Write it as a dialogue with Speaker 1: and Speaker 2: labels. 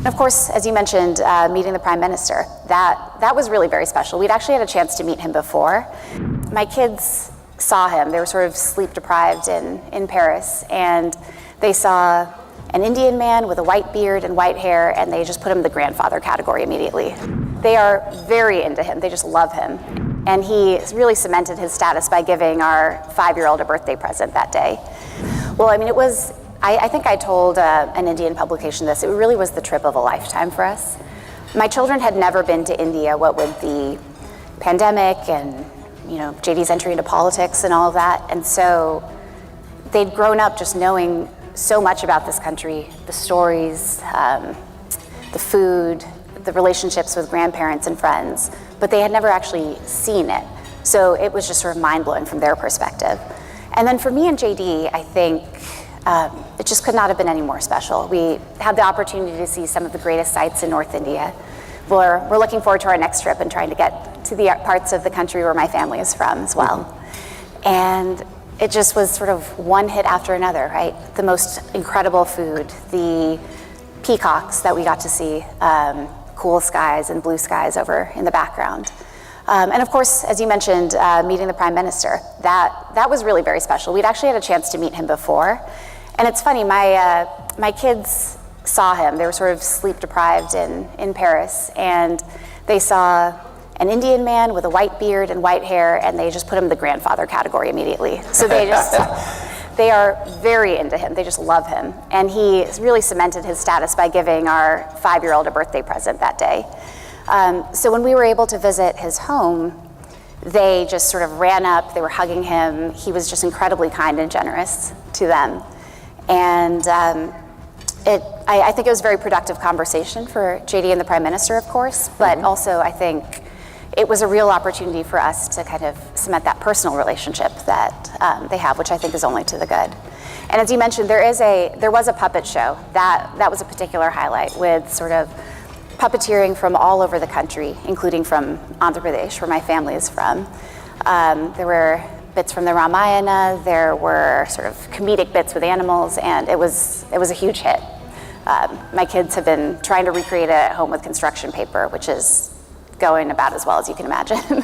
Speaker 1: Of course, as you mentioned, meeting the Prime Minister, that was really very special. We'd actually had a chance to meet him before. My kids saw him. They were sort of sleep deprived in Paris, and they saw an Indian man with a white beard and white hair, and they just put him in the grandfather category immediately. They are very into him. They just love him. And he really cemented his status by giving our 5-year-old a birthday present that day. Well, I mean, I think I told an Indian publication this. It really was the trip of a lifetime for us. My children had never been to India, what with the pandemic and JD's entry into politics and all of that. And so they'd grown up just knowing so much about this country, the stories, the food, the relationships with grandparents and friends, but they had never actually seen it. So it was just sort of mind-blowing from their perspective. And then for me and JD, I think it just could not have been any more special. We had the opportunity to see some of the greatest sights in North India. We're looking forward to our next trip and trying to get to the parts of the country where my family is from as well. And it just was sort of one hit after another, right? The most incredible food, the peacocks that we got to see, cool skies and blue skies over in the background. And of course, as you mentioned, meeting the Prime Minister, that was really very special. We'd actually had a chance to meet him before. And it's funny, my kids saw him. They were sort of sleep deprived in Paris, and they saw an Indian man with a white beard and white hair, and they just put him in the grandfather category immediately. So they are very into him. They just love him. And he really cemented his status by giving our 5-year-old a birthday present that day. So when we were able to visit his home, they just sort of ran up, they were hugging him. He was just incredibly kind and generous to them. And I think it was a very productive conversation for JD and the Prime Minister, of course, but also I think it was a real opportunity for us to kind of cement that personal relationship that they have, which I think is only to the good. And as you mentioned, there was a puppet show. That was a particular highlight, with sort of puppeteering from all over the country, including from Andhra Pradesh, where my family is from. There were bits from the Ramayana, there were sort of comedic bits with animals, and it was a huge hit. My kids have been trying to recreate it at home with construction paper, which is going about as well as you can imagine.